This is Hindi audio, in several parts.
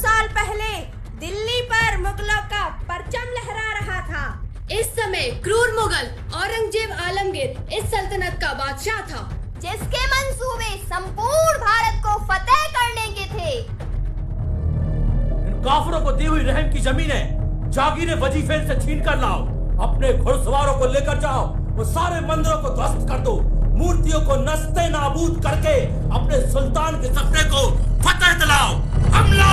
साल पहले दिल्ली पर मुगलों का परचम लहरा रहा था। इस समय क्रूर मुगल औरंगजेब आलमगीर इस सल्तनत का बादशाह था, जिसके मंसूबे संपूर्ण भारत को फतेह करने के थे। इन काफिरों को दी हुई रहम की जमीनें जागीरे वजीफे से छीन कर लाओ। अपने घुड़सवारों को लेकर जाओ, वो सारे मंदिरों को ध्वस्त कर दो, मूर्तियों को नस्ते नाबूद करके अपने सुल्तान के सपने को फतेह दिलाओ। हमला!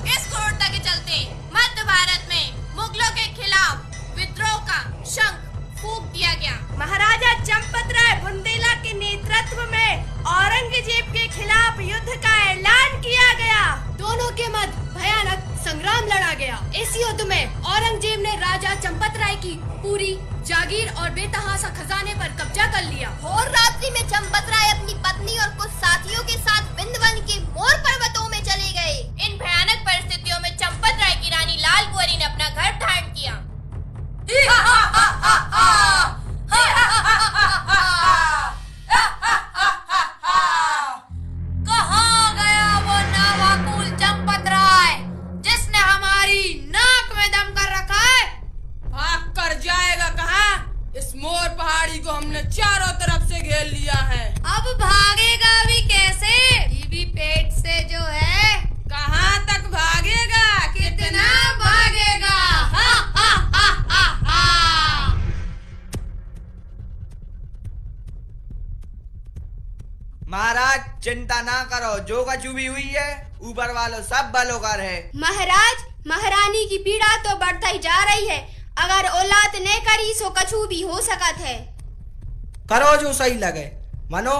इस क्रूरता के चलते मध्य भारत में मुगलों के खिलाफ विद्रोह का शंख फूंक दिया गया। महाराजा चंपतराय बुंदेला के नेतृत्व में औरंगजेब के खिलाफ युद्ध का ऐलान किया गया। दोनों के मध्य भयानक संग्राम लड़ा गया। इस युद्ध में औरंगजेब ने राजा चंपतराय की पूरी जागीर और बेतहाशा खजाने पर कब्जा कर लिया। और रात्रि में चंपतराय अपनी पत्नी और कुछ साथियों के साथ विंध्यवन के मोर पर्वतों में चले गए। इन भयानक परिस्थितियों में चंपतराय की रानी लाल कुंवरी ने अपना घर धारण किया। कहाँ गया वो नावाकुल चंपतराय जिसने हमारी नाक में दम कर रखा है? भाग कर जाएगा कहाँ? इस मोर पहाड़ी को हमने चारों तरफ से घेर लिया है। अब भागेगा भी कैसे? बीबी पेट से जो है। कहाँ तक भागेगा? कितना भागेगा? हा हा हा हा हा। महाराज चिंता ना करो, जो कचुबी हुई है ऊपर वालों सब बलोकार है। महाराज महारानी की पीड़ा तो बढ़ता ही जा रही है। अगर औलाद ने करी सो कछु भी हो सकत है। करो जो सही लगे। मनो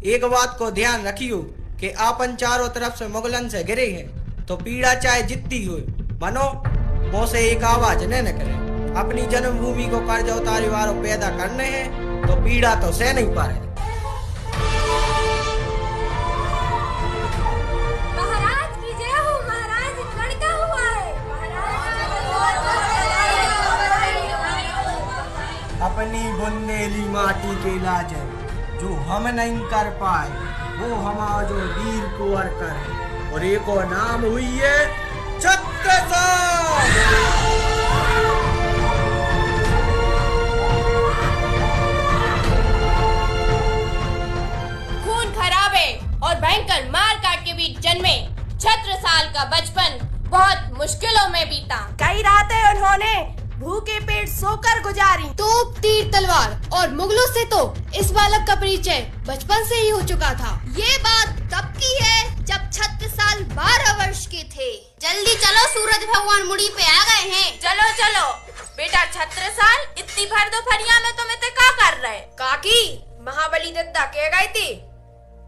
एक बात को ध्यान रखियो कि आपन चारों तरफ से मुगलन से घिरे हैं, तो पीड़ा चाहे जितनी हो, मनो मुंह से एक आवाज न करे। अपनी जन्मभूमि को कर्ज उतारे वालों पैदा करने हैं, तो पीड़ा तो सह नहीं पाए। महाराज की जय हो। महाराज लड़का हुआ है। अपनी बुंदेली माटी के लाज है, जो हम नहीं कर पाए वो हमारा जो वीर कुंवर करे। और एक और नाम हुई है छत्तीसगढ़। खून खराबे और भयंकर मार काट के बीच जन्मे छत्रसाल का बचपन बहुत मुश्किलों में बीता। कई रातें उन्होंने भूखे पेट सोकर गुजारी। तोप तीर तलवार और मुगलों से तो इस बालक का परिचय बचपन से ही हो चुका था। ये बात तब की है जब छत्रसाल 12 वर्ष के थे। जल्दी चलो, सूरज भगवान मुड़ी पे आ गए हैं। चलो चलो बेटा छत्रसाल, इतनी भर दोपहरिया में तुम इतने क्या कर रहे? काकी, महाबली दत्ता कह गई थी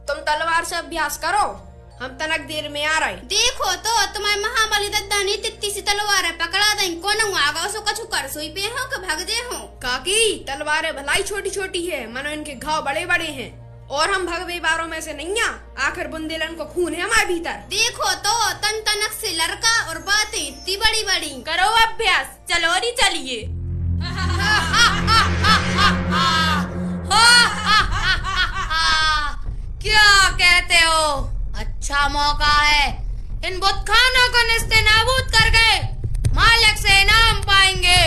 तुम तलवार से अभ्यास करो, हम तनक देर में आ रहे। देखो तो तुम्हारे महाबली दत्ता ने तित्ती सी तलवार पकड़ा दें। कौन आगा सो कछु कर सोई पे हो कि भाग जे हो। काकी, तलवारें भलाई छोटी छोटी है, मनो इनके घाव बड़े बड़े हैं, और हम भगवे बारों में से नहीं आ। आखिर बुंदेलन को खून है हमारे भीतर। देखो तो तन तनक से लड़का और बातें इतनी बड़ी बड़ी। करो अभ्यास, चलो नहीं चलिए। क्या कहते हो? अच्छा मौका है, इन बुतखानों को निस्ते नाबूद कर गए मालिक से इनाम पाएंगे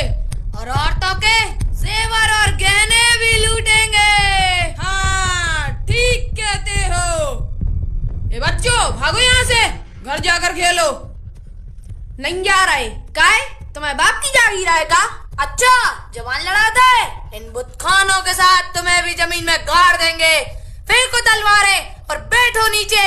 और औरतों के जेवर और गहने भी लूटेंगे। हाँ ठीक कहते हो। ए बच्चों भागो यहाँ से, घर जाकर खेलो। नहीं जा रहे। काय तुम्हारे बाप की जागीर है का? अच्छा जवान लड़ाता है, इन बुतखानों के साथ तुम्हें भी जमीन में गाड़ देंगे। फिर को तलवारें और बैठो नीचे।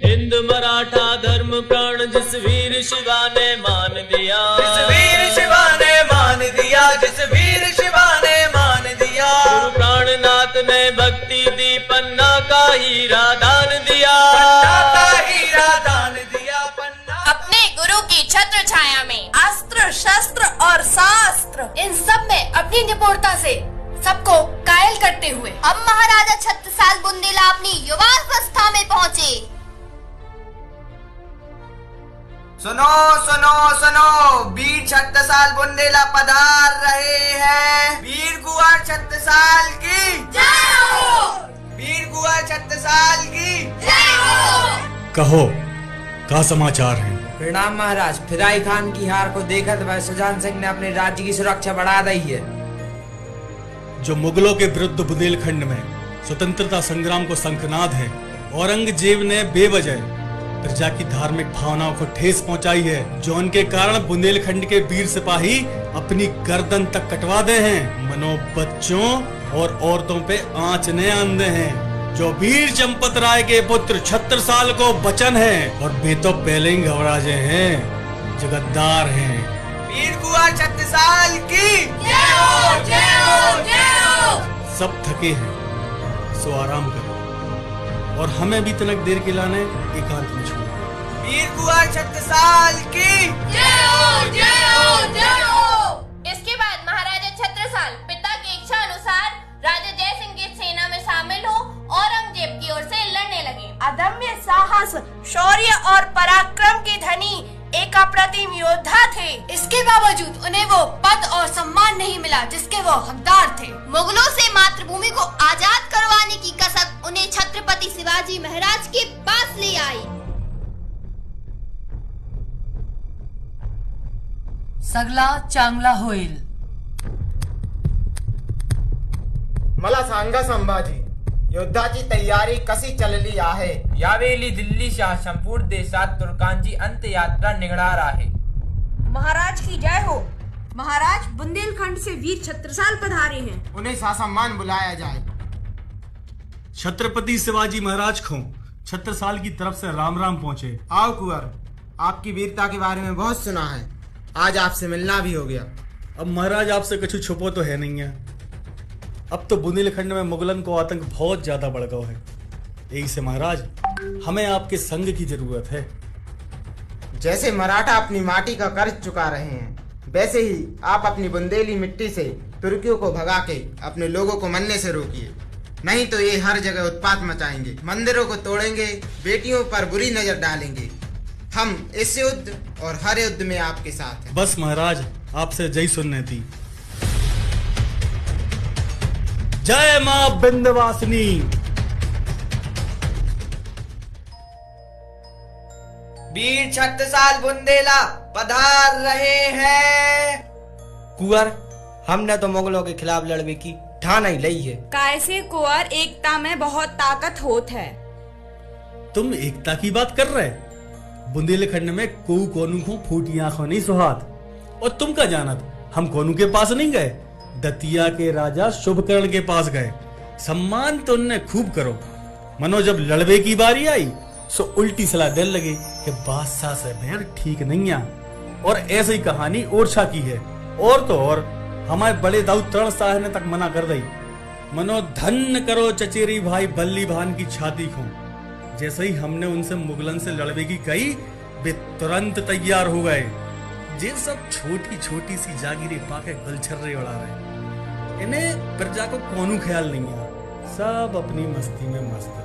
हिंद मराठा धर्म प्राण जिस वीर शिवा ने मान दिया, जिस वीर शिवा ने मान दिया, जिस वीर शिवा ने मान दिया। गुरु प्राणनाथ ने भक्ति दी, पन्ना का हीरा दान दिया, पन्ना का हीरा दान दिया। पन्ना अपने गुरु की छत्र छाया में अस्त्र शस्त्र और शास्त्र इन सब में अपनी निपुणता से सबको कायल करते हुए अब महाराजा छत्रसाल बुंदेला अपनी युवावस्था में पहुँचे। सुनो सुनो सुनो, वीर छत्रसाल बुंदेला पधार रहे हैं। वीर कुंवर छत्रसाल की जय हो। वीर कुंवर छत्रसाल की जय हो। कहो, क्या समाचार है? प्रणाम महाराज। फिदाई खान की हार को देखकर वह सुजान सिंह ने अपने राज्य की सुरक्षा बढ़ा दी है। जो मुगलों के विरुद्ध बुंदेलखंड में स्वतंत्रता संग्राम को शंखनाद है, औरंगजेब ने बेवजह प्रजा की धार्मिक भावनाओं को ठेस पहुंचाई है, जो उनके कारण बुंदेलखंड के वीर सिपाही अपनी गर्दन तक कटवा दे हैं। मनो बच्चों और औरतों पे आंचने आंदे हैं। जो वीर चंपत राय के पुत्र छत्रसाल को वचन है, और वे तो पहले ही घबराजे हैं, जगद्दार हैं। वीर कुंवर छत्रसाल की जय हो, जय हो, जय हो। सब थके हैं, सो आराम करो और हमें भी तनक देर के लाने एकांत में छोड़ो। वीर कुंवर छत्रसाल की जय हो, जय हो, जय हो। इसके बाद महाराजा छत्रसाल पिता की इच्छा अनुसार राजा जयसिंह की सेना में शामिल हो औरंगजेब की ओर से लड़ने लगे। अदम्य साहस, शौर्य और पराक्रम के धनी एक अप्रतिम योद्धा थे। इसके बावजूद उन्हें वो पद और सम्मान नहीं मिला जिसके वो हकदार थे। मुगलों से मातृभूमि को आजाद करवाने की कसक उन्हें छत्रपति शिवाजी महाराज के पास ले आई। सगला चांगला होईल। मला सांगा संभाजी, युद्धाची तयारी कशी चालली आहे? यावेळी दिल्लीच्या संपूर्ण देशात तुर्कांची अंत्ययात्रा निघणार आहे। महाराज की जय हो। महाराज बुंदेलखंड से वीर छत्रसाल पधारे हैं। उन्हें सासम्मान बुलाया जाए। छत्रपति शिवाजी महाराज को छत्रसाल की तरफ से राम राम पहुंचे। आओ कुंवर, आपकी वीरता के बारे में बहुत सुना है, आज आपसे मिलना भी हो गया। अब महाराज आपसे कुछ छुपो तो है नहीं है। अब तो बुंदेलखंड में मुगलन को आतंक बहुत ज्यादा बढ़ गया है। यही से महाराज हमें आपके संग की जरूरत है। जैसे मराठा अपनी माटी का कर्ज चुका रहे हैं, वैसे ही आप अपनी बुंदेली मिट्टी से तुर्कियों को भगा के अपने लोगों को मरने से रोकिए, नहीं तो ये हर जगह उत्पात मचाएंगे, मंदिरों को तोड़ेंगे, बेटियों पर बुरी नजर डालेंगे। हम इस युद्ध और हर युद्ध में आपके साथ हैं। बस महाराज आपसे जय सुनने थी। जय मां विंध्यवासिनी। वीर छत्रसाल बुंदेला पधार रहे हैं। कुंवर, हमने तो मुगलों के खिलाफ लड़ने की ठान ही ली है। कैसे कुंवर, एकता में बहुत ताकत होत है। तुम एकता की बात कर रहे? बुंदेलखंड में कोनू को फूटी आंखों नहीं सुहात। और तुम का जानत, हम कोनू के पास नहीं गए, दतिया के राजा शुभकर्ण के पास गए। सम्मान तो उनने खूब करो, मनो जब लड़वे की बारी आई सो उल्टी सलाह देने लगे कि बादशाह से बैर ठीक नहीं है। और ऐसी कहानी ओरछा की है। और तो और हमारे बड़े दाऊद तरण साहब ने तक मना कर दी, मनो धन्य करो चचेरी भाई बल्ली भान की छाती को। जैसे ही हमने उनसे मुगलन से लड़वे की कही, वे तुरंत तैयार हो गए। जे सब छोटी छोटी सी जागीरें पाके गलछर्रे उड़ा रहे, इन्हें प्रजा को कोनू ख्याल नहीं है, सब अपनी मस्ती में मस्त।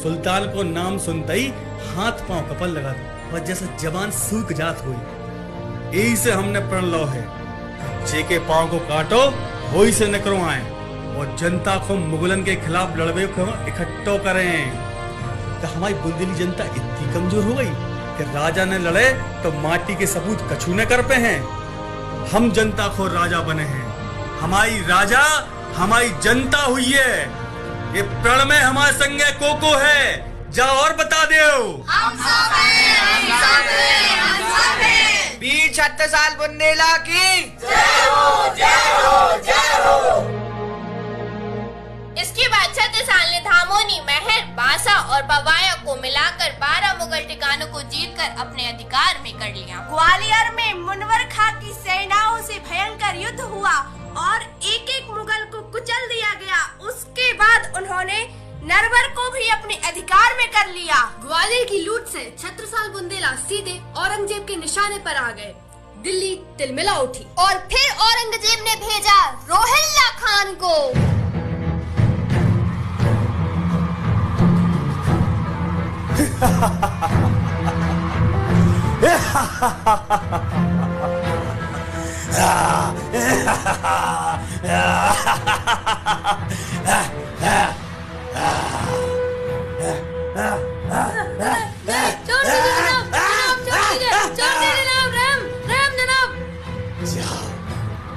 सुल्तान को नाम सुनते ही हाथ पांव कपल लगा दो और जैसे जवान सूख जात हुई। यही से हमने प्रण लो है, जे के पांव को काटो वही से निकरो आए और जनता को मुगलन के खिलाफ लड़वे को इकट्ठो करें। तो हमारी बुंदेली जनता इतनी कमजोर हो गई कि राजा ने लड़े तो माटी के सबूत कछु न कर पे हैं। हम जनता को राजा बने हैं, हमारी राजा हमारी जनता हुई है। ये प्रण में हमारे संगे कोको है, जाओ और बता दो। हम सब हैं, हम सब हैं, हम सब हैं। वीर छत्रसाल बुंदेला की जय हो, जय हो, जय हो। इसके बाद छत्रसाल ने धामोनी, महर, बांसा और बवाया को मिलाकर 12 मुगल ठिकानों को जीतकर अपने अधिकार में कर लिया। ग्वालियर में मुनवर खां की सेनाओं से भयंकर युद्ध हुआ और एक एक मुगल को कुचल दिया गया। उसके बाद उन्होंने नरवर को भी अपने अधिकार में कर लिया। ग्वालियर की लूट से छत्रसाल बुंदेला सीधे औरंगजेब के निशाने पर आ गए। दिल्ली तिलमिला उठी और फिर औरंगजेब ने भेजा रोहिल्ला खान को।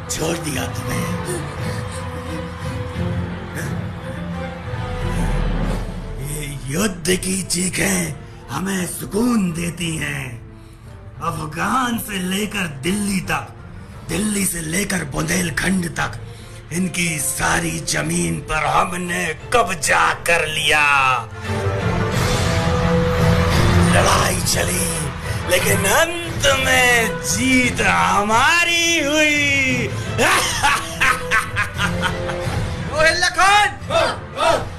छोड़ दिया तुम्हें। ये युद्ध की चीखें हमें सुकून देती हैं। अफगान से लेकर दिल्ली तक, दिल्ली से लेकर बुंदेलखंड तक इनकी सारी जमीन पर हमने कब्जा कर लिया। लड़ाई चली लेकिन अंत में जीत हमारी हुई। रोहिल्ला खान!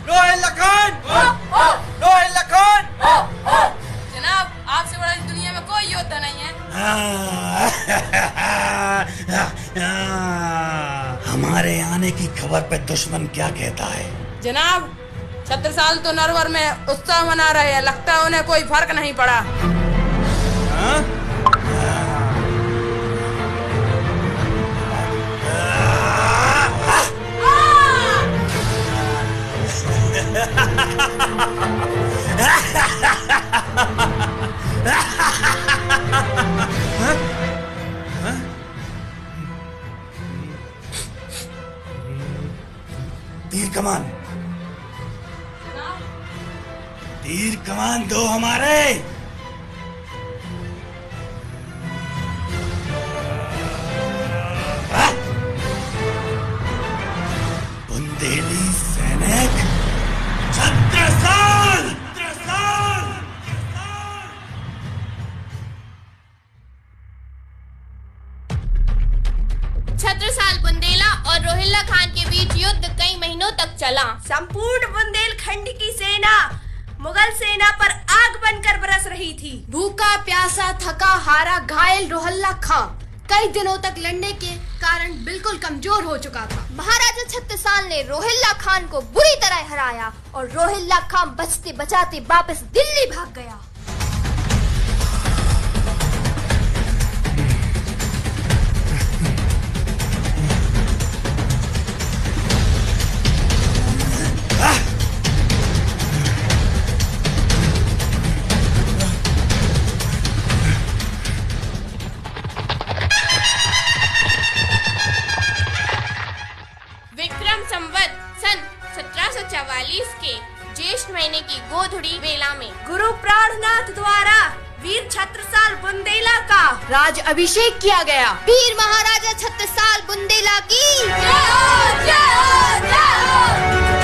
रोहिल्ला खान! रोहिल्ला खान! जनाब, आपसे बड़ा इस दुनिया में कोई योद्धा नहीं है। हमारे आने की खबर पे दुश्मन क्या कहता है? जनाब, छत्रसाल तो नरवर में उत्सव मना रहे हैं। लगता है उन्हें कोई फर्क नहीं पड़ा। तीर कमान, तीर कमान दो हमारे। बुंदेली सैनिक छत्रसाल। छत्रसाल बुंदेला और रोहिल्ला खान के बीच युद्ध कई महीनों तक चला। संपूर्ण बुंदेलखंड की सेना मुगल सेना पर आग बनकर बरस रही थी। भूखा प्यासा थका हारा घायल रोहिल्ला खान कई दिनों तक लड़ने के कारण बिल्कुल कमजोर हो चुका था। महाराजा छत्रसाल ने रोहिल्ला खान को बुरी तरह हराया और रोहिल्ला खान बचते बचाते वापस दिल्ली भाग गया। विक्रम संवत सन 1744 के ज्येष्ठ महीने की गोधड़ी बेला में गुरु प्राणनाथ द्वारा वीर छत्रसाल बुंदेला का राज अभिषेक किया गया। वीर महाराजा छत्रसाल बुंदेला की जय हो, जय हो, जय हो।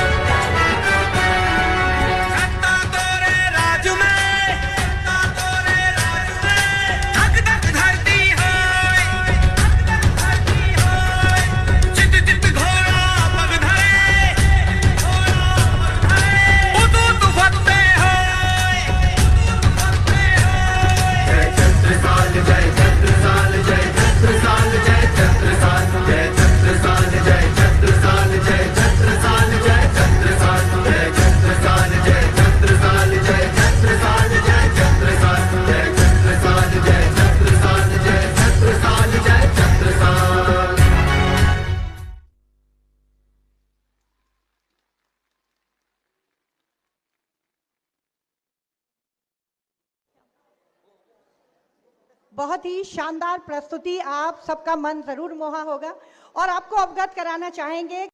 बहुत ही शानदार प्रस्तुति, आप सबका मन जरूर मोहा होगा। और आपको अवगत कराना चाहेंगे